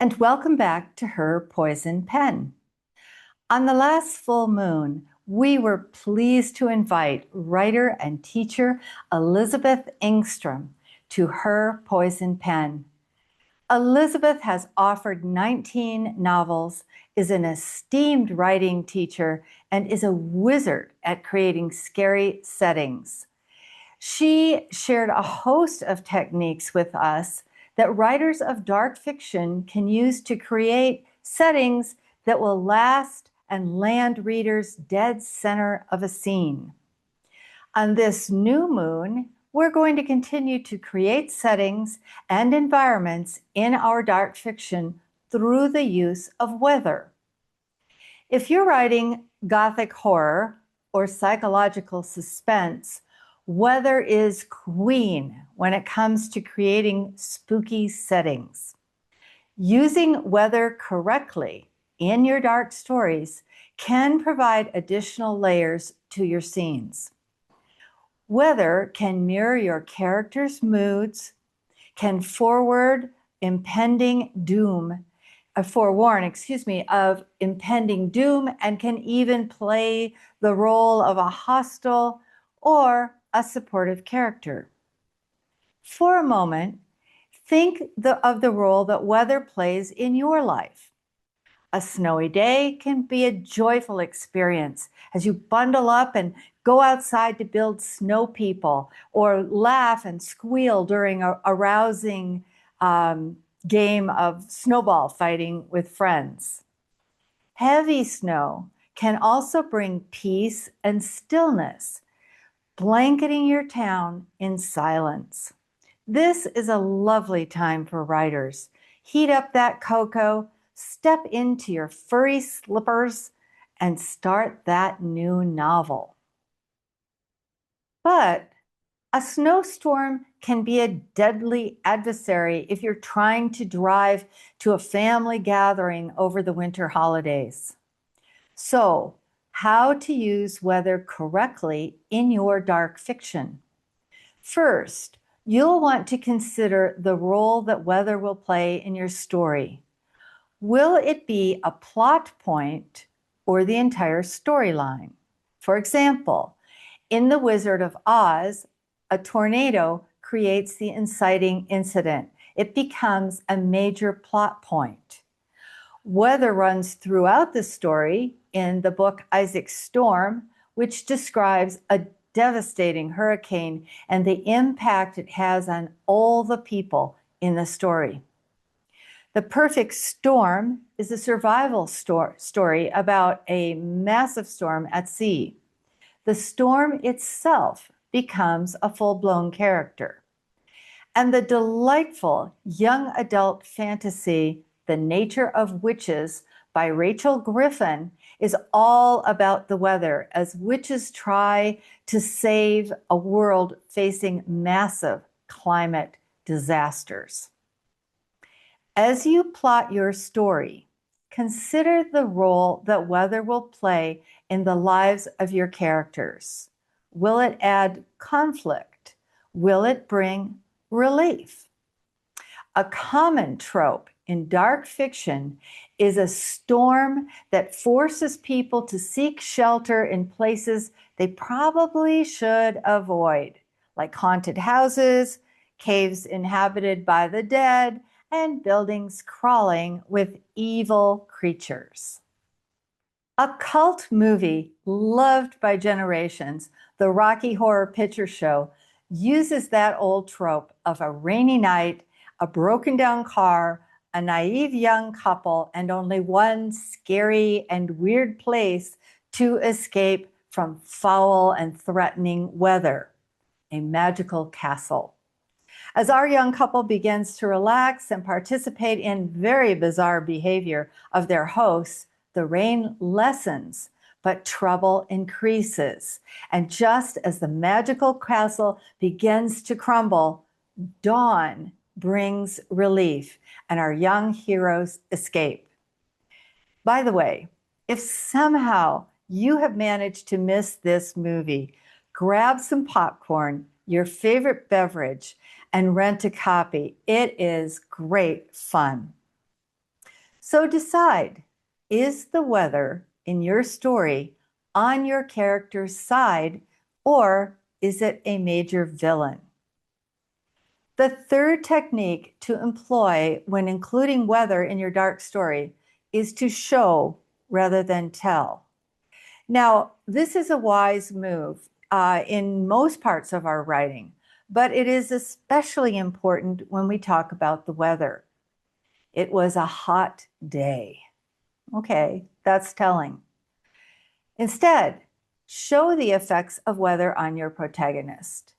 and welcome back to Her Poison Pen. On the last full moon, we were pleased to invite writer and teacher Elizabeth Engstrom to Her Poison Pen. Elizabeth has authored 19 novels, is an esteemed writing teacher, and is a wizard at creating scary settings. She shared a host of techniques with us that writers of dark fiction can use to create settings that will last and land readers dead center of a scene. On this new moon, we're going to continue to create settings and environments in our dark fiction through the use of weather. If you're writing gothic horror or psychological suspense, weather is queen when it comes to creating spooky settings. Using weather correctly in your dark stories can provide additional layers to your scenes. Weather can mirror your characters' moods, can forewarn impending doom, of impending doom, and can even play the role of a hostile or a supportive character. For a moment, think of the role that weather plays in your life. A snowy day can be a joyful experience as you bundle up and go outside to build snow people or laugh and squeal during a rousing game of snowball fighting with friends. Heavy snow can also bring peace and stillness, blanketing your town in silence. This is a lovely time for writers. Heat up that cocoa, step into your furry slippers, and start that new novel. But a snowstorm can be a deadly adversary if you're trying to drive to a family gathering over the winter holidays. So, how to use weather correctly in your dark fiction. First, you'll want to consider the role that weather will play in your story. Will it be a plot point or the entire storyline? For example, in The Wizard of Oz, a tornado creates the inciting incident. It becomes a major plot point. Weather runs throughout the story in the book Isaac's Storm, which describes a devastating hurricane and the impact it has on all the people in the story. The Perfect Storm is a survival story about a massive storm at sea. The storm itself becomes a full-blown character. And the delightful young adult fantasy, The Nature of Witches by Rachel Griffin, is all about the weather as witches try to save a world facing massive climate disasters. As you plot your story, consider the role that weather will play in the lives of your characters. Will it add conflict? Will it bring relief? A common trope in dark fiction is a storm that forces people to seek shelter in places they probably should avoid, like haunted houses, caves inhabited by the dead, and buildings crawling with evil creatures. A cult movie loved by generations, the Rocky Horror Picture Show, uses that old trope of a rainy night, a broken down car, a naive young couple, and only one scary and weird place to escape from foul and threatening weather, a magical castle. As our young couple begins to relax and participate in very bizarre behavior of their hosts, the rain lessens, but trouble increases. And just as the magical castle begins to crumble, dawn brings relief, and our young heroes escape. By the way, if somehow you have managed to miss this movie, grab some popcorn, your favorite beverage, and rent a copy. It is great fun. So decide, is the weather in your story on your character's side, or is it a major villain? The third technique to employ when including weather in your dark story is to show rather than tell. Now, this is a wise move in most parts of our writing, but it is especially important when we talk about the weather. It was a hot day. Okay, that's telling. Instead, show the effects of weather on your protagonist.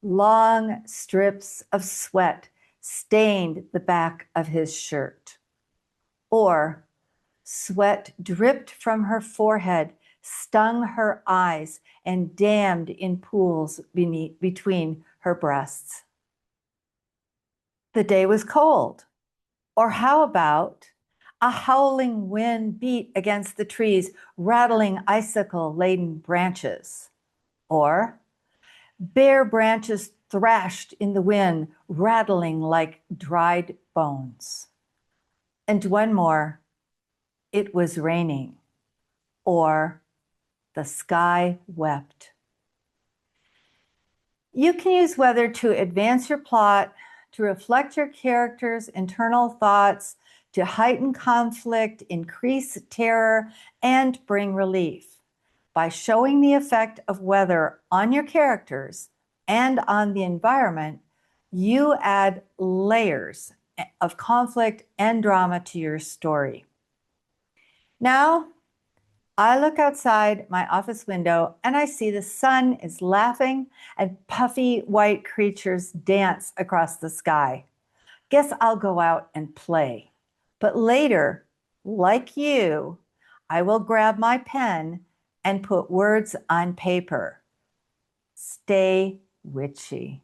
Long strips of sweat stained the back of his shirt. Or sweat dripped from her forehead, stung her eyes, and dammed in pools between her breasts. The day was cold. Or how about a howling wind beat against the trees, rattling icicle-laden branches? Or bare branches thrashed in the wind, rattling like dried bones. And one more, it was raining. Or the sky wept. You can use weather to advance your plot, to reflect your characters' internal thoughts, to heighten conflict, increase terror, and bring relief. By showing the effect of weather on your characters and on the environment, you add layers of conflict and drama to your story. Now, I look outside my office window and I see the sun is laughing and puffy white creatures dance across the sky. Guess I'll go out and play. But later, like you, I will grab my pen and put words on paper. Stay witchy.